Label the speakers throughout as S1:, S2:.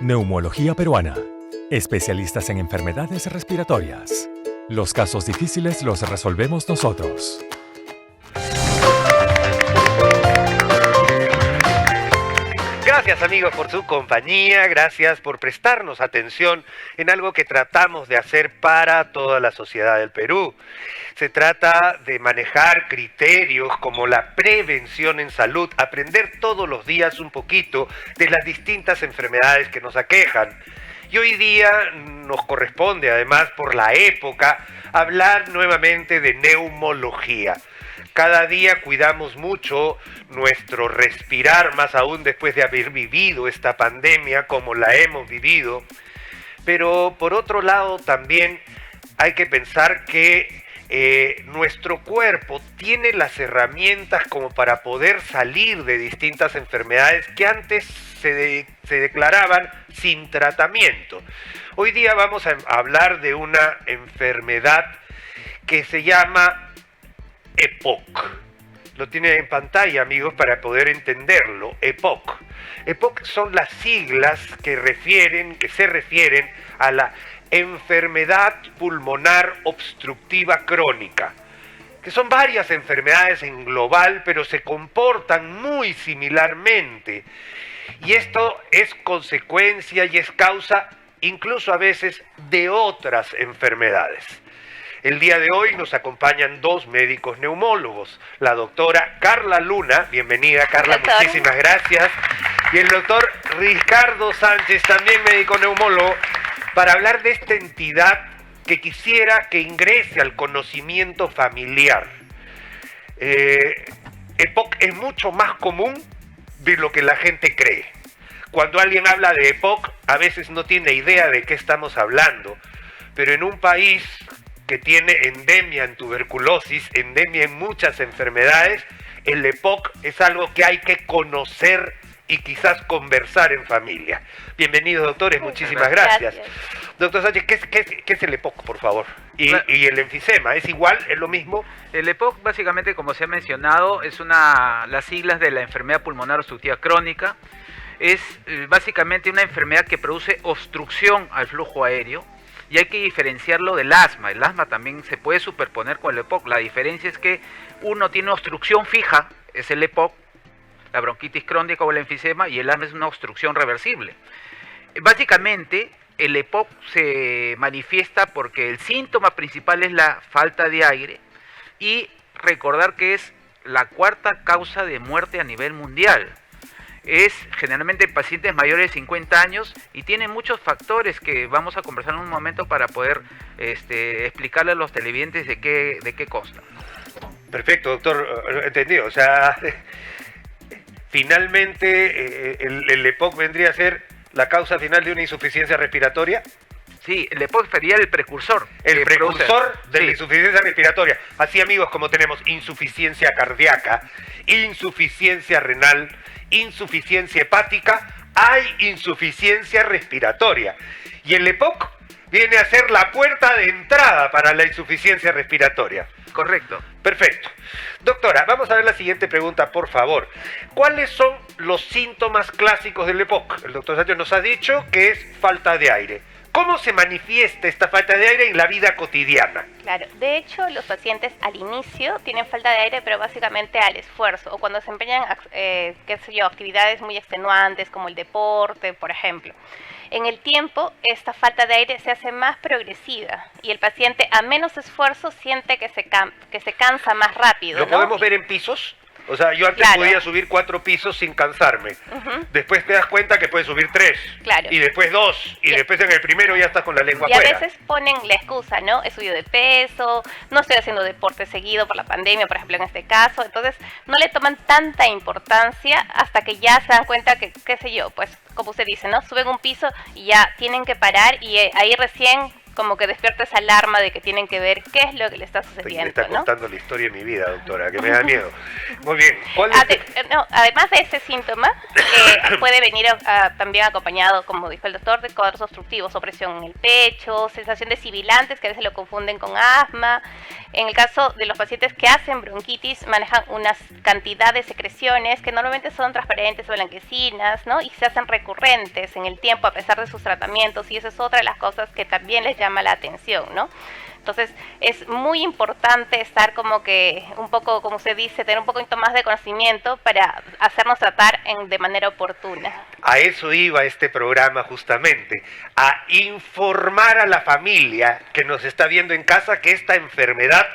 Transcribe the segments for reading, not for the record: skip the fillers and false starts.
S1: Neumología peruana. Especialistas en enfermedades respiratorias. Los casos difíciles los resolvemos nosotros.
S2: Gracias amigos por su compañía, gracias por prestarnos atención en algo que tratamos de hacer para toda la sociedad del Perú. Se trata de manejar criterios como la prevención en salud, aprender todos los días un poquito de las distintas enfermedades que nos aquejan. Y hoy día nos corresponde, además por la época, hablar nuevamente de neumología. Cada día cuidamos mucho nuestro respirar, más aún después de haber vivido esta pandemia como la hemos vivido. Pero por otro lado también hay que pensar que nuestro cuerpo tiene las herramientas como para poder salir de distintas enfermedades que antes se declaraban sin tratamiento. Hoy día vamos a hablar de una enfermedad que se llama EPOC. Lo tiene en pantalla, amigos, para poder entenderlo. EPOC. EPOC son las siglas que se refieren a la enfermedad pulmonar obstructiva crónica, que son varias enfermedades en global, pero se comportan muy similarmente. Y esto es consecuencia y es causa, incluso a veces, de otras enfermedades. El día de hoy nos acompañan dos médicos neumólogos, la doctora Carla Luna, bienvenida Carla, muchísimas gracias, y el doctor Ricardo Sánchez, también médico neumólogo, para hablar de esta entidad que quisiera que ingrese al conocimiento familiar. EPOC es mucho más común de lo que la gente cree. Cuando alguien habla de EPOC, a veces no tiene idea de qué estamos hablando, pero en un país que tiene endemia en tuberculosis, endemia en muchas enfermedades, el EPOC es algo que hay que conocer y quizás conversar en familia. Bienvenidos, doctores, muchísimas gracias. Doctor Sánchez, ¿qué es el EPOC, por favor? Y el enfisema, ¿es igual? ¿Es lo mismo?
S3: El EPOC, básicamente, como se ha mencionado, es las siglas de la enfermedad pulmonar obstructiva crónica. Es básicamente una enfermedad que produce obstrucción al flujo aéreo. Y hay que diferenciarlo del asma. El asma también se puede superponer con el EPOC. La diferencia es que uno tiene obstrucción fija, es el EPOC, la bronquitis crónica o el enfisema, y el asma es una obstrucción reversible. Básicamente, el EPOC se manifiesta porque el síntoma principal es la falta de aire, y recordar que es la cuarta causa de muerte a nivel mundial. Es generalmente en pacientes mayores de 50 años y tiene muchos factores que vamos a conversar en un momento para poder explicarle a los televidentes de qué consta.
S2: Perfecto, doctor, entendido. O sea, finalmente el EPOC vendría a ser la causa final de una insuficiencia respiratoria.
S3: Sí, el EPOC sería el precursor.
S2: El precursor de la insuficiencia respiratoria. Así, amigos, como tenemos insuficiencia cardíaca, insuficiencia renal, insuficiencia hepática, hay insuficiencia respiratoria. Y el EPOC viene a ser la puerta de entrada para la insuficiencia respiratoria.
S3: Correcto.
S2: Perfecto. Doctora, vamos a ver la siguiente pregunta, por favor. ¿Cuáles son los síntomas clásicos del EPOC? El doctor Sánchez nos ha dicho que es falta de aire. ¿Cómo se manifiesta esta falta de aire en la vida cotidiana?
S4: Claro, de hecho los pacientes al inicio tienen falta de aire, pero básicamente al esfuerzo o cuando desempeñan actividades muy extenuantes como el deporte, por ejemplo. En el tiempo, esta falta de aire se hace más progresiva y el paciente a menos esfuerzo siente que se cansa más rápido.
S2: ¿Lo podemos ver en pisos? O sea, yo antes podía subir 4 pisos sin cansarme. Después te das cuenta que puedes subir 3.
S4: Claro.
S2: Y después 2. Y después en el primero ya estás con la lengua afuera.
S4: Y a veces ponen la excusa, ¿no? He subido de peso, no estoy haciendo deporte seguido por la pandemia, por ejemplo, en este caso. Entonces, no le toman tanta importancia hasta que ya se dan cuenta que, qué sé yo, pues, como usted dice, ¿no? Suben un piso y ya tienen que parar y ahí recién como que despierta esa alarma de que tienen que ver qué es lo que le está
S2: Me
S4: sucediendo,
S2: está
S4: ¿no?
S2: contando la historia de mi vida, doctora, que me da miedo. Muy bien.
S4: Además de ese síntoma, puede venir también acompañado, como dijo el doctor, de cuadros obstructivos, opresión en el pecho, sensación de sibilantes, que a veces lo confunden con asma. En el caso de los pacientes que hacen bronquitis, manejan una cantidad de secreciones que normalmente son transparentes o blanquecinas, ¿no? Y se hacen recurrentes en el tiempo a pesar de sus tratamientos, y esa es otra de las cosas que también les llama la atención, ¿no? Entonces es muy importante estar como que un poco, como se dice, tener un poquito más de conocimiento para hacernos tratar de manera oportuna.
S2: A eso iba este programa justamente, a informar a la familia que nos está viendo en casa que esta enfermedad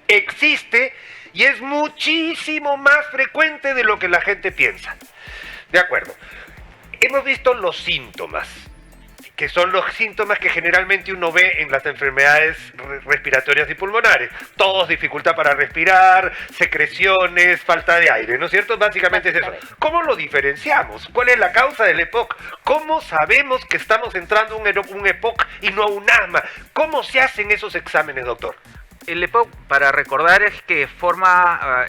S2: existe y es muchísimo más frecuente de lo que la gente piensa. De acuerdo. Hemos visto los síntomas, que son los síntomas que generalmente uno ve en las enfermedades respiratorias y pulmonares. Todos, dificultad para respirar, secreciones, falta de aire, ¿no es cierto? Básicamente es eso. ¿Cómo lo diferenciamos? ¿Cuál es la causa del EPOC? ¿Cómo sabemos que estamos entrando a un EPOC y no a un asma? ¿Cómo se hacen esos exámenes, doctor?
S3: El EPOC, para recordar, es que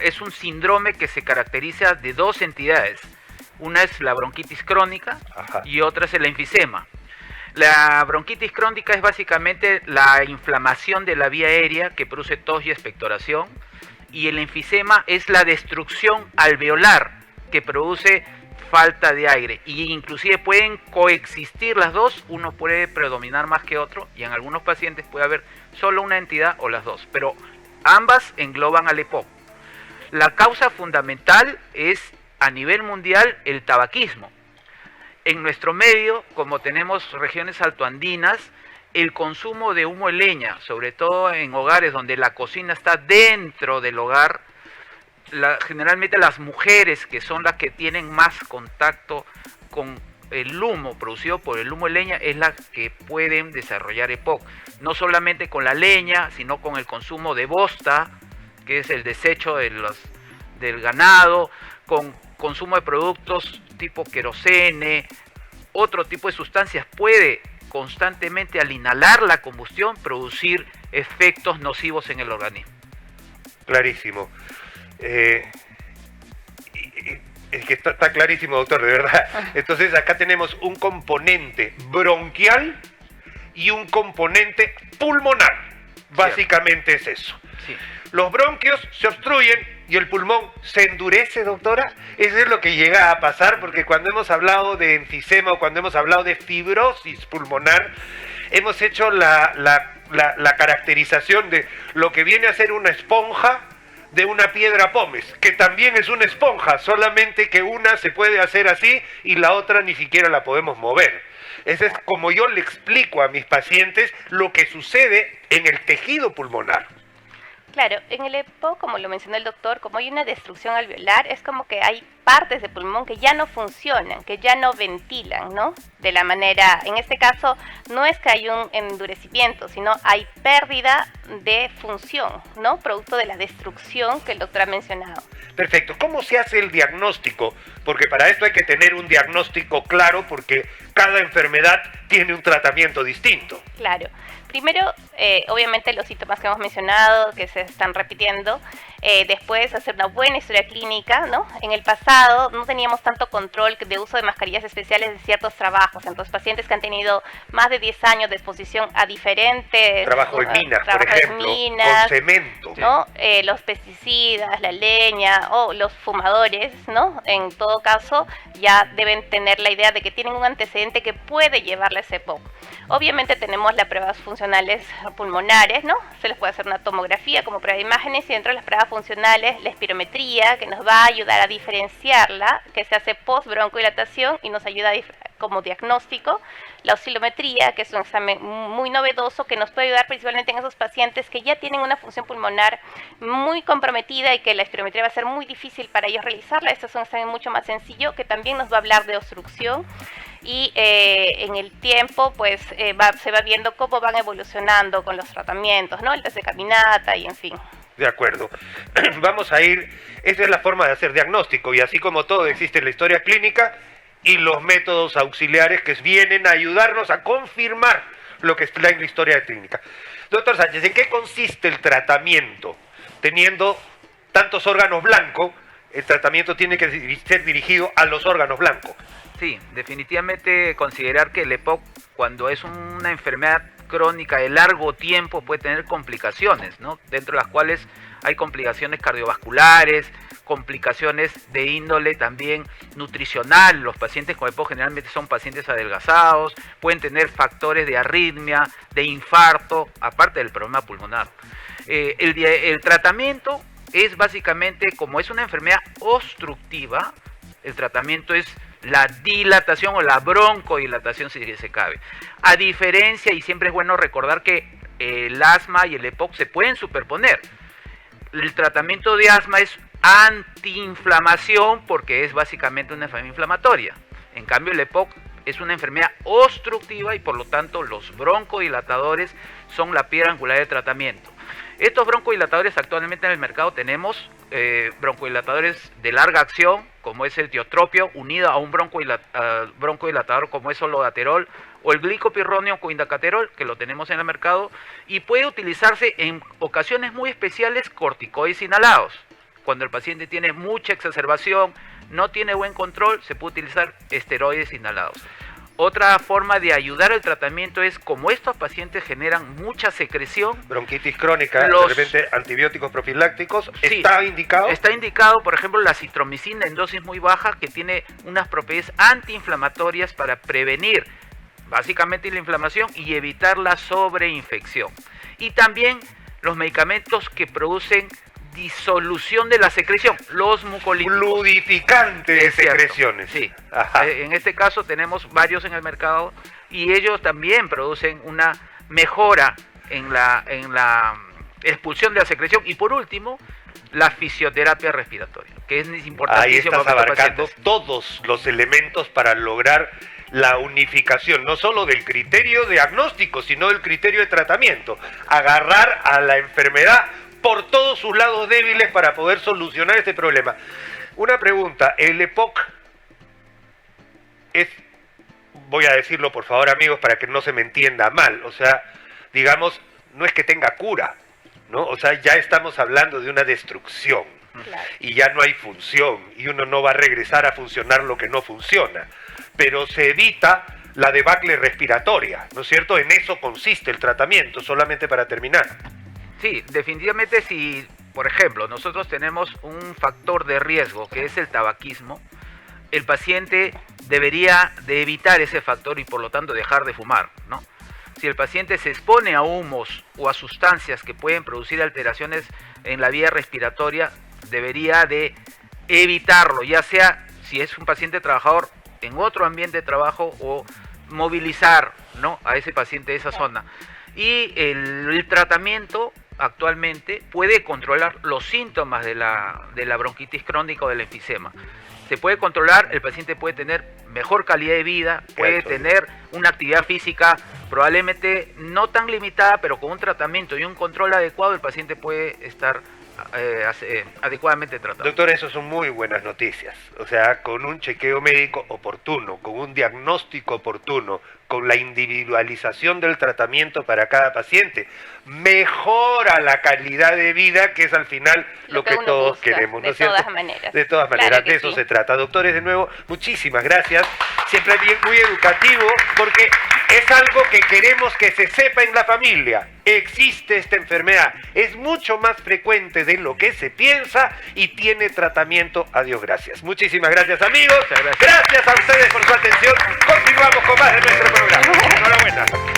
S3: es un síndrome que se caracteriza de dos entidades. Una es la bronquitis crónica. Ajá. Y otra es el enfisema. La bronquitis crónica es básicamente la inflamación de la vía aérea que produce tos y expectoración, y el enfisema es la destrucción alveolar que produce falta de aire, y inclusive pueden coexistir las dos. Uno puede predominar más que otro, y en algunos pacientes puede haber solo una entidad o las dos, pero ambas engloban al EPOC. La causa fundamental es, a nivel mundial, el tabaquismo. En nuestro medio, como tenemos regiones altoandinas, el consumo de humo de leña, sobre todo en hogares donde la cocina está dentro del hogar, generalmente las mujeres, que son las que tienen más contacto con el humo producido por el humo de leña, es la que pueden desarrollar EPOC. No solamente con la leña, sino con el consumo de bosta, que es el desecho del ganado, con consumo de productos tipo querosene, otro tipo de sustancias, puede constantemente, al inhalar la combustión, producir efectos nocivos en el organismo.
S2: Clarísimo. Es que está clarísimo, doctor, de verdad. Entonces acá tenemos un componente bronquial y un componente pulmonar. Básicamente es eso.
S3: Sí.
S2: Los bronquios se obstruyen y el pulmón se endurece, doctora. Eso es lo que llega a pasar, porque cuando hemos hablado de enfisema o cuando hemos hablado de fibrosis pulmonar, hemos hecho la caracterización de lo que viene a ser una esponja de una piedra pómez, que también es una esponja, solamente que una se puede hacer así y la otra ni siquiera la podemos mover. Ese es como yo le explico a mis pacientes lo que sucede en el tejido pulmonar.
S4: Claro, en el EPOC, como lo mencionó el doctor, como hay una destrucción alveolar, es como que hay partes del pulmón que ya no funcionan, que ya no ventilan, ¿no? De la manera, en este caso, no es que hay un endurecimiento, sino hay pérdida de función, ¿no? Producto de la destrucción que el doctor ha mencionado.
S2: Perfecto. ¿Cómo se hace el diagnóstico? Porque para esto hay que tener un diagnóstico claro, porque cada enfermedad tiene un tratamiento distinto.
S4: Claro. Primero, obviamente los síntomas que hemos mencionado, que se están repitiendo. Después, hacer una buena historia clínica, ¿no? En el pasado no teníamos tanto control de uso de mascarillas especiales en ciertos trabajos. Entonces, pacientes que han tenido más de 10 años de exposición a diferentes...
S2: Trabajo en minas, por ejemplo, con cemento,
S4: ¿no? Los pesticidas, la leña o los fumadores, ¿no? En todo caso, ya deben tener la idea de que tienen un antecedente que puede llevarles EPOC. Obviamente tenemos las pruebas funcionales pulmonares, ¿no? Se les puede hacer una tomografía como prueba de imágenes, y dentro de las pruebas funcionales, la espirometría, que nos va a ayudar a diferenciarla, que se hace post broncodilatación y nos ayuda como diagnóstico. La oscilometría, que es un examen muy novedoso, que nos puede ayudar principalmente en esos pacientes que ya tienen una función pulmonar muy comprometida y que la espirometría va a ser muy difícil para ellos realizarla. Este es un examen mucho más sencillo, que también nos va a hablar de obstrucción. Y en el tiempo, pues, se va viendo cómo van evolucionando con los tratamientos, ¿no? El test de caminata y en fin.
S2: De acuerdo. Vamos a ir... Esa es la forma de hacer diagnóstico, y así como todo existe la historia clínica y los métodos auxiliares que vienen a ayudarnos a confirmar lo que es la historia clínica. Doctor Sánchez, ¿en qué consiste el tratamiento? Teniendo tantos órganos blancos, el tratamiento tiene que ser dirigido a los órganos blancos.
S3: Sí, definitivamente considerar que el EPOC, cuando es una enfermedad crónica de largo tiempo, puede tener complicaciones, ¿no? Dentro de las cuales hay complicaciones cardiovasculares, complicaciones de índole también nutricional. Los pacientes con EPOC generalmente son pacientes adelgazados, pueden tener factores de arritmia, de infarto, aparte del problema pulmonar. El tratamiento es básicamente, como es una enfermedad obstructiva, el tratamiento es la dilatación o la broncodilatación, si se cabe. A diferencia, y siempre es bueno recordar que el asma y el EPOC se pueden superponer. El tratamiento de asma es antiinflamación porque es básicamente una enfermedad inflamatoria. En cambio, el EPOC es una enfermedad obstructiva y por lo tanto los broncodilatadores son la piedra angular de tratamiento. Estos broncodilatadores, actualmente en el mercado tenemos broncodilatadores de larga acción, como es el tiotropio, unido a un broncodilatador como es olodaterol, o el glicopirronium con indacaterol, que lo tenemos en el mercado, y puede utilizarse en ocasiones muy especiales corticoides inhalados. Cuando el paciente tiene mucha exacerbación, no tiene buen control, se puede utilizar esteroides inhalados. Otra forma de ayudar al tratamiento es, como estos pacientes generan mucha secreción,
S2: bronquitis crónica, de repente antibióticos profilácticos, sí, ¿está indicado?
S3: Está indicado, por ejemplo, la citromicina en dosis muy baja, que tiene unas propiedades antiinflamatorias para prevenir básicamente la inflamación y evitar la sobreinfección. Y también los medicamentos que producen disolución de la secreción, los mucolíticos.
S2: Fluidificante de secreciones.
S3: Sí. En este caso tenemos varios en el mercado y ellos también producen una mejora en la expulsión de la secreción. Y por último, la fisioterapia respiratoria, que es importantísimo.
S2: Ahí estás abarcando todos los elementos para lograr la unificación, no solo del criterio diagnóstico, sino del criterio de tratamiento. Agarrar a la enfermedad por todos sus lados débiles para poder solucionar este problema. Una pregunta, el EPOC es, voy a decirlo por favor amigos para que no se me entienda mal, o sea, digamos, no es que tenga cura, ¿no? O sea, ya estamos hablando de una destrucción, claro, y ya no hay función, y uno no va a regresar a funcionar lo que no funciona, pero se evita la debacle respiratoria, ¿no es cierto? En eso consiste el tratamiento, solamente para terminar.
S3: Sí, definitivamente si, por ejemplo, nosotros tenemos un factor de riesgo que es el tabaquismo, el paciente debería de evitar ese factor y por lo tanto dejar de fumar, ¿no? Si el paciente se expone a humos o a sustancias que pueden producir alteraciones en la vía respiratoria, debería de evitarlo, ya sea si es un paciente trabajador en otro ambiente de trabajo o movilizar, ¿no?, a ese paciente de esa zona. Y el tratamiento actualmente puede controlar los síntomas de la bronquitis crónica o del enfisema. Se puede controlar, el paciente puede tener mejor calidad de vida, puede tener una actividad física probablemente no tan limitada, pero con un tratamiento y un control adecuado el paciente puede estar adecuadamente tratado.
S2: Doctor, eso son muy buenas noticias. O sea, con un chequeo médico oportuno, con un diagnóstico oportuno, con la individualización del tratamiento para cada paciente, mejora la calidad de vida, que es al final lo que todos queremos, ¿no es cierto?
S4: De todas maneras.
S2: De todas maneras, claro, de eso se trata. Doctores, de nuevo, muchísimas gracias. Siempre bien, muy educativo, porque es algo que queremos que se sepa en la familia. Existe esta enfermedad, es mucho más frecuente de lo que se piensa y tiene tratamiento. Adiós, gracias. Muchísimas gracias, amigos. Gracias a ustedes por su atención. Continuamos con más de nuestro programa. Enhorabuena.